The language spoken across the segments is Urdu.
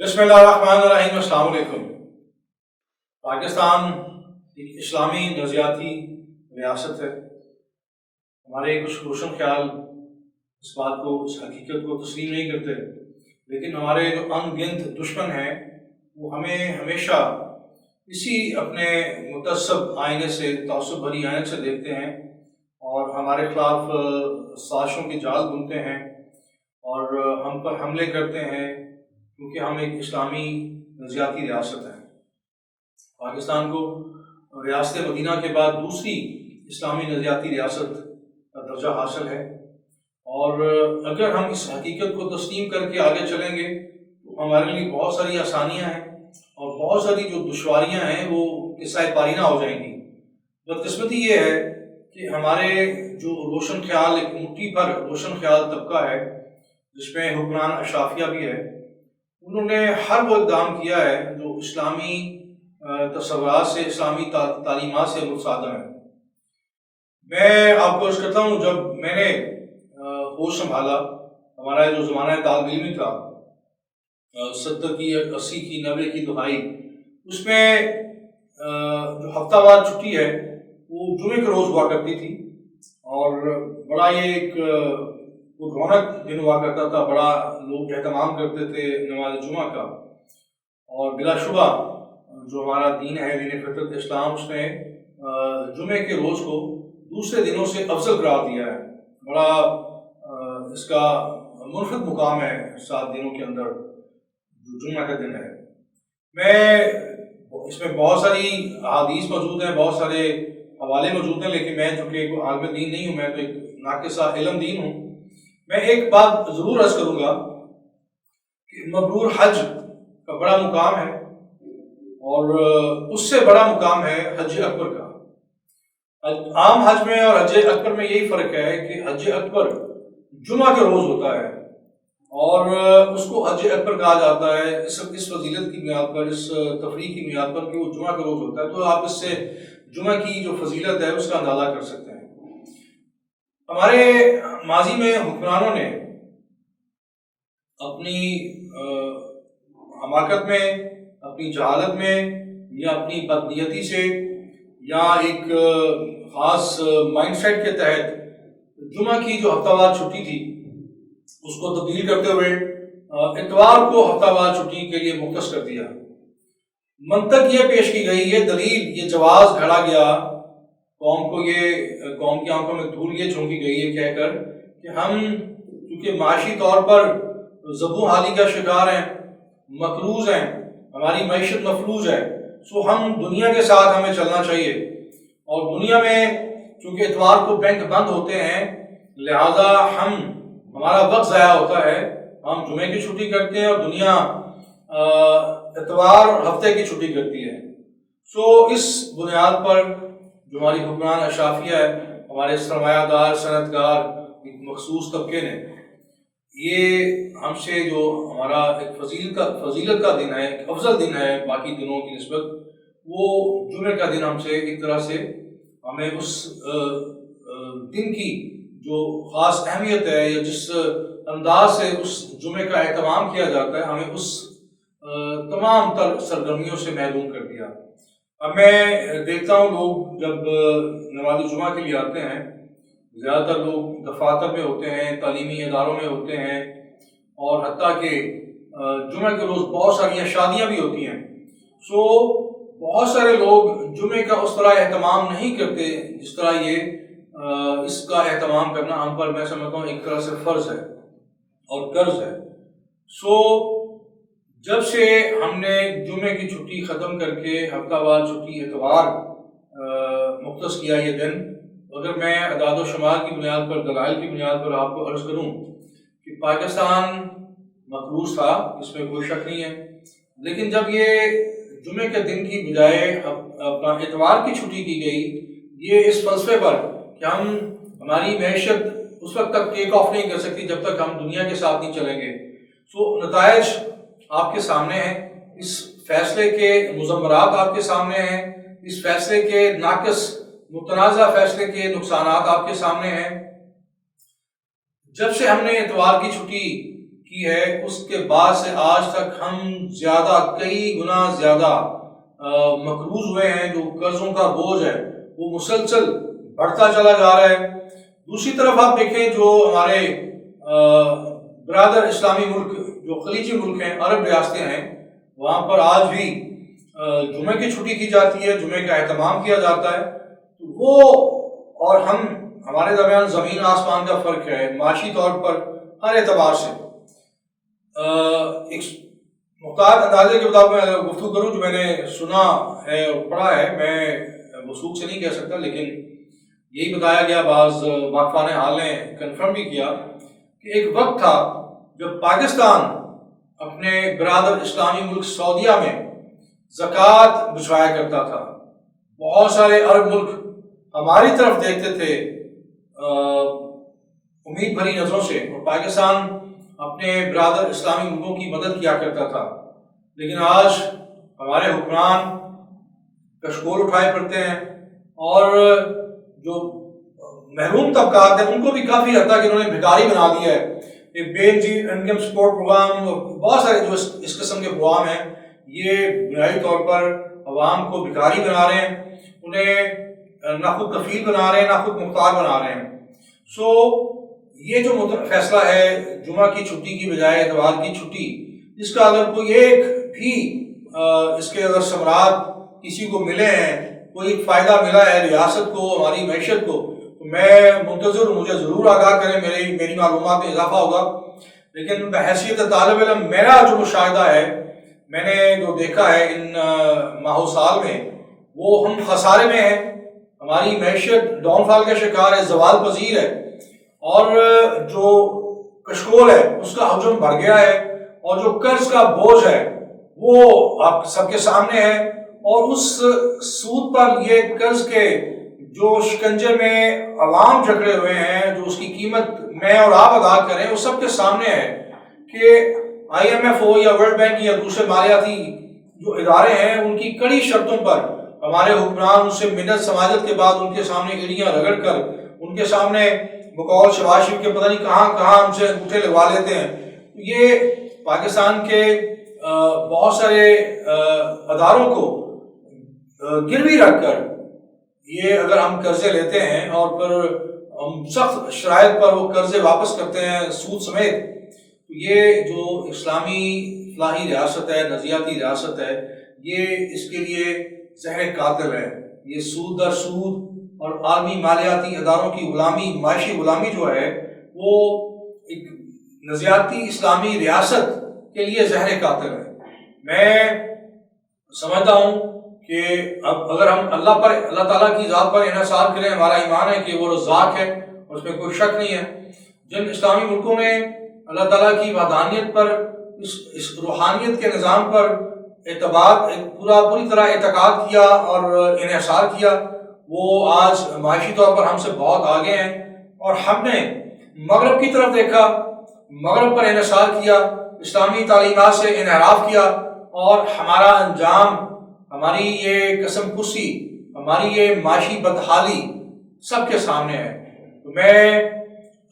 بسم اللہ الرحمن الرحیم۔ السلام علیکم۔ پاکستان ایک اسلامی نظریاتی ریاست ہے۔ ہمارے کچھ روشن خیال اس بات کو، اس حقیقت کو تسلیم نہیں کرتے، لیکن ہمارے جو ان گنت دشمن ہیں وہ ہمیں ہمیشہ اسی اپنے متعصب آئینے سے، تعصب بھری آئینے سے دیکھتے ہیں اور ہمارے خلاف سازشوں کی جال بنتے ہیں اور ہم پر حملے کرتے ہیں، کیونکہ ہم ایک اسلامی نظریاتی ریاست ہیں۔ پاکستان کو ریاست مدینہ کے بعد دوسری اسلامی نظریاتی ریاست کا درجہ حاصل ہے، اور اگر ہم اس حقیقت کو تسلیم کر کے آگے چلیں گے تو ہمارے لیے بہت ساری آسانیاں ہیں اور بہت ساری جو دشواریاں ہیں وہ قصہ پارینہ ہو جائیں گی۔ بدقسمتی یہ ہے کہ ہمارے جو روشن خیال، ایک مٹھی پر روشن خیال طبقہ ہے جس میں حکمران اشرافیہ بھی ہے، انہوں نے ہر وہ اقدام کیا ہے جو اسلامی تصورات سے، اسلامی تعلیمات سے متصادم ہے۔ میں آپ کو عرض کرتا ہوں، جب میں نے ہوش سنبھالا، ہمارا جو زمانہ طالب علمی تھا 70 کی 80 کی 90 کی دہائی، اس میں جو ہفتہ وار چھٹی ہے وہ جمعے کے روز ہوا کرتی تھی، اور بڑا یہ ایک وہ رونق دن ہوا کرتا تھا، بڑا لوگ اہتمام کرتے تھے نماز جمعہ کا، اور بلا شبہ جو ہمارا دین ہے، دین فطرت اسلام، اس نے جمعے کے روز کو دوسرے دنوں سے افضل قرار دیا ہے۔ بڑا اس کا منفرد مقام ہے 7 دنوں کے اندر جو جمعہ کا دن ہے۔ اس میں بہت ساری احادیث موجود ہیں، بہت سارے حوالے موجود ہیں، لیکن میں چونکہ کوئی عالم دین نہیں ہوں، میں تو ایک ناقصہ علم دین ہوں۔ میں ایک بات ضرور عرض کروں گا کہ مبرور حج کا بڑا مقام ہے، اور اس سے بڑا مقام ہے حج اکبر کا۔ عام حج میں اور حج اکبر میں یہی فرق ہے کہ حج اکبر جمعہ کے روز ہوتا ہے، اور اس کو حج اکبر کہا جاتا ہے اس فضیلت کی بنیاد پر، اس تفریح کی بنیاد پر کہ وہ جمعہ کے روز ہوتا ہے۔ تو آپ اس سے جمعہ کی جو فضیلت ہے اس کا اندازہ کر سکتے ہیں۔ ہمارے ماضی میں حکمرانوں نے اپنی حماقت میں، اپنی جہالت میں، یا اپنی بدنیتی سے، یا ایک خاص مائنڈ سیٹ کے تحت جمعہ کی جو ہفتہ وار چھٹی تھی اس کو تبدیل کرتے ہوئے اتوار کو ہفتہ وار چھٹی کے لیے مختص کر دیا۔ منطق یہ پیش کی گئی، یہ دلیل، یہ جواز گھڑا گیا قوم کو، یہ قوم کی آنکھوں میں دھول یہ جھونکی گئی ہے کہہ کر کہ ہم کیونکہ معاشی طور پر زبوں حالی کا شکار ہیں، مقروض ہیں، ہماری معیشت مفلوج ہے، سو ہم دنیا کے ساتھ ہمیں چلنا چاہیے، اور دنیا میں چونکہ اتوار کو بینک بند ہوتے ہیں لہذا ہمارا وقت ضائع ہوتا ہے، ہم جمعے کی چھٹی کرتے ہیں اور دنیا اتوار اور ہفتے کی چھٹی کرتی ہے۔ سو اس بنیاد پر جو ہماری حکمران اشرافیہ ہے، ہمارے سرمایہ دار صنعت کار ایک مخصوص طبقے نے، یہ ہم سے جو ہمارا ایک فضیلت کا دن ہے، ایک افضل دن ہے باقی دنوں کی نسبت، وہ جمعے کا دن ہم سے ایک طرح سے ہمیں اس دن کی جو خاص اہمیت ہے یا جس انداز سے اس جمعے کا اہتمام کیا جاتا ہے، ہمیں اس تمام تر سرگرمیوں سے محروم کر دیا۔ اب میں دیکھتا ہوں لوگ جب نماز جمعہ کے لیے آتے ہیں، زیادہ تر لوگ دفاتر میں ہوتے ہیں، تعلیمی اداروں میں ہوتے ہیں، اور حتیٰ کہ جمعہ کے روز بہت ساری شادیاں بھی ہوتی ہیں۔ سو بہت سارے لوگ جمعے کا اس طرح اہتمام نہیں کرتے جس طرح یہ اس کا اہتمام کرنا ہم پر، میں سمجھتا ہوں، ایک طرح سے فرض ہے اور قرض ہے۔ سو جب سے ہم نے جمعے کی چھٹی ختم کر کے ہفتہ وار چھٹی اتوار مختص کیا یہ دن، اگر میں اعداد و شمار کی بنیاد پر، دلائل کی بنیاد پر آپ کو عرض کروں کہ پاکستان مقروض تھا، اس میں کوئی شک نہیں ہے، لیکن جب یہ جمعے کے دن کی بجائے اپنا اتوار کی چھٹی کی گئی، یہ اس فلسفے پر کہ ہماری معیشت اس وقت تک ٹیک آف نہیں کر سکتی جب تک ہم دنیا کے ساتھ نہیں چلیں گے۔ سو نتائج آپ کے سامنے ہیں، اس فیصلے کے مضمرات آپ کے سامنے ہیں، اس فیصلے کے ناقص متنازع فیصلے کے نقصانات آپ کے سامنے ہیں۔ جب سے ہم نے اتوار کی چھٹی کی ہے، اس کے بعد سے آج تک ہم کئی گنا زیادہ مقروض ہوئے ہیں. جو قرضوں کا بوجھ ہے وہ مسلسل بڑھتا چلا جا رہا ہے. دوسری طرف آپ دیکھیں جو ہمارے برادر اسلامی ملک جو خلیجی ملک ہیں، عرب ریاستیں ہیں، وہاں پر آج بھی جمعے کی چھٹی کی جاتی ہے، جمعے کا اہتمام کیا جاتا ہے. وہ اور ہمارے درمیان زمین آسمان کا فرق ہے معاشی طور پر ہر اعتبار سے. ایک محتاط اندازے کے مطابق میں اگر گفتگو کروں جو میں نے سنا ہے اور پڑھا ہے، میں وثوق سے نہیں کہہ سکتا، لیکن یہی بتایا گیا، بعض واقفان حال نے کنفرم بھی کیا کہ ایک وقت تھا جب پاکستان اپنے برادر اسلامی ملک سعودیہ میں زکوٰۃ بچھوایا کرتا تھا. بہت سارے عرب ملک ہماری طرف دیکھتے تھے امید بھری نظروں سے، اور پاکستان اپنے برادر اسلامی ملکوں کی مدد کیا کرتا تھا. لیکن آج ہمارے حکمران کشکول اٹھائے پڑتے ہیں، اور جو محروم طبقات ہیں ان کو بھی کافی حد تک انہوں نے بھکاری بنا دیا ہے. ایک بے انکم سپورٹ پروگرام، بہت سارے جو اس قسم کے پروگرام ہیں، یہ بنیادی طور پر عوام کو بھکاری بنا رہے ہیں، انہیں نہ خود کفیل بنا رہے ہیں نہ خود مختار بنا رہے ہیں. سو یہ جو فیصلہ ہے جمعہ کی چھٹی کی بجائے اتوار کی چھٹی، اس کا اگر کوئی ایک بھی اس کے اگر ثمرات کسی کو ملے ہیں، کوئی فائدہ ملا ہے ریاست کو، ہماری معیشت کو، تو میں منتظر ہوں، مجھے ضرور آگاہ کریں، میری معلومات میں اضافہ ہوگا. لیکن بحیثیت طالب علم میرا جو مشاہدہ ہے، میں نے جو دیکھا ہے ان ماہ و سال میں، وہ ہم خسارے میں ہیں. ہماری معیشت ڈاؤن فال کا شکار ہے، زوال پذیر ہے، اور جو کشکول ہے اس کا حجم بڑھ گیا ہے، اور جو قرض کا بوجھ ہے وہ آپ سب کے سامنے ہے. اور اس سود پر یہ قرض کے جو شکنجے میں عوام جکڑے ہوئے ہیں، جو اس کی قیمت میں اور آپ ادا کریں، وہ سب کے سامنے ہے کہ آئی ایم ایف ہو یا ورلڈ بینک یا دوسرے مالیاتی جو ادارے ہیں، ان کی کڑی شرطوں پر ہمارے حکمران ان سے منت سماجت کے بعد ان کے سامنے ایڑیاں رگڑ کر ان کے سامنے بقول شباز شریف کے پتہ نہیں کہاں ہم سے انگوٹھے لگوا لیتے ہیں. یہ پاکستان کے بہت سارے اداروں کو گروی رکھ کر یہ اگر ہم قرضے لیتے ہیں اور پھر ہم سخت شرائط پر وہ قرضے واپس کرتے ہیں سود سمیت، تو یہ جو اسلامی فلاحی ریاست ہے، نظریاتی ریاست ہے، یہ اس کے لیے زہر قاتل ہے. یہ سود در سود اور عالمی مالیاتی اداروں کی غلامی، معاشی غلامی جو ہے، وہ ایک نظریاتی اسلامی ریاست کے لیے زہر قاتل ہے. میں سمجھتا ہوں کہ اب اگر ہم اللہ تعالیٰ کی ذات پر انحصار کریں، ہمارا ایمان ہے کہ وہ رزاق ہے اور اس میں کوئی شک نہیں ہے. جن اسلامی ملکوں نے اللہ تعالیٰ کی وحدانیت پر، اس روحانیت کے نظام پر پوری طرح اعتقاد کیا اور انحصار کیا، وہ آج معاشی طور پر ہم سے بہت آگے ہیں. اور ہم نے مغرب کی طرف دیکھا، مغرب پر انحصار کیا، اسلامی تعلیمات سے انحراف کیا، اور ہمارا انجام، ہماری یہ قسم کشی، ہماری یہ معاشی بدحالی سب کے سامنے ہے. تو میں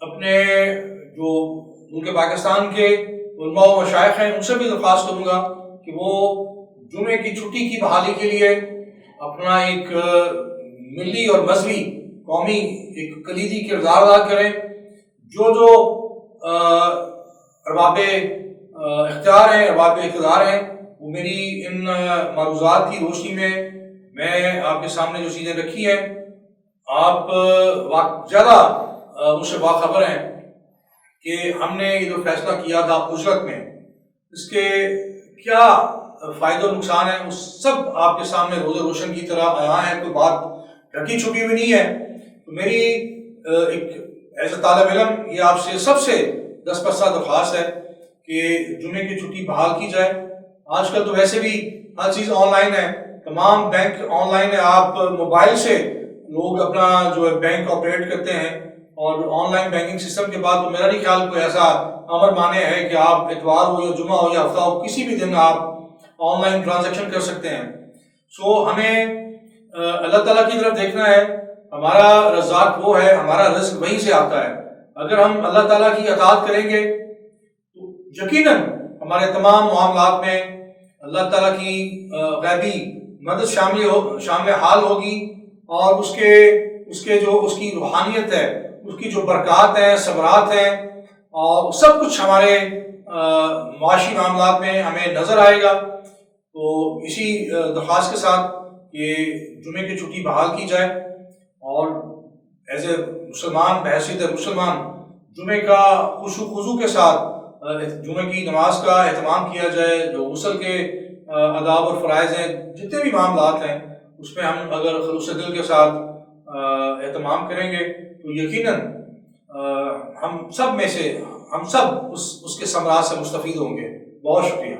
اپنے جو ملک پاکستان کے علماء و مشائخ ہیں ان سے بھی درخواست کروں گا کہ وہ جمعے کی چھٹی کی بحالی کے لیے اپنا ایک ملی اور مذہبی قومی ایک کلیدی کردار ادا کریں. جو ارباب اختیار ہیں، ارباب اقتدار ہیں، وہ میری ان معروضات کی روشنی میں آپ کے سامنے جو چیزیں رکھی ہیں، آپ زیادہ مجھ سے باخبر ہیں کہ ہم نے یہ جو فیصلہ کیا تھا اجرت میں، اس کے کیا فائدے و نقصان ہیں، وہ سب آپ کے سامنے روز روشن کی طرح آیا ہے. کوئی بات ڈھکی چھپی ہوئی نہیں ہے. تو میری ایک ایز اے طالب علم یہ آپ سے سب سے دستپرسہ درخواست ہے کہ جمعے کی چھٹی بحال کی جائے. آج کل تو ویسے بھی ہر چیز آن لائن ہے، تمام بینک آن لائن ہے، آپ موبائل سے لوگ اپنا جو ہے بینک آپریٹ کرتے ہیں، اور آن لائن بینکنگ سسٹم کے بعد تو میرا نہیں خیال کوئی ایسا امر مانے ہے کہ آپ اتوار ہو یا جمعہ ہو یا ہفتہ ہو، کسی بھی دن آپ آن لائن ٹرانزیکشن کر سکتے ہیں. سو ہمیں اللہ تعالیٰ کی طرف دیکھنا ہے. ہمارا رزاق وہ ہے، ہمارا رزق وہیں سے آتا ہے. اگر ہم اللہ تعالیٰ کی اطاعت کریں گے تو یقیناً ہمارے تمام معاملات میں اللہ تعالیٰ کی غیبی مدد شامل حال ہوگی، اور اس کی روحانیت ہے، اس کی جو برکات ہیں، ثمرات ہیں، اور سب کچھ ہمارے معاشی معاملات میں ہمیں نظر آئے گا۔ تو اسی درخواست کے ساتھ کہ جمعے کی چھٹی بحال کی جائے، اور ایز اے مسلمان، بحیثیت مسلمان، جمعے کا خضوع کے ساتھ جمعے کی نماز کا اہتمام کیا جائے۔ جو غسل کے آداب اور فرائض ہیں، جتنے بھی معاملات ہیں، اس میں ہم اگر خلوص دل کے ساتھ اہتمام کریں گے تو یقیناً ہم سب اس کے ثمرات سے مستفید ہوں گے۔ بہت شکریہ۔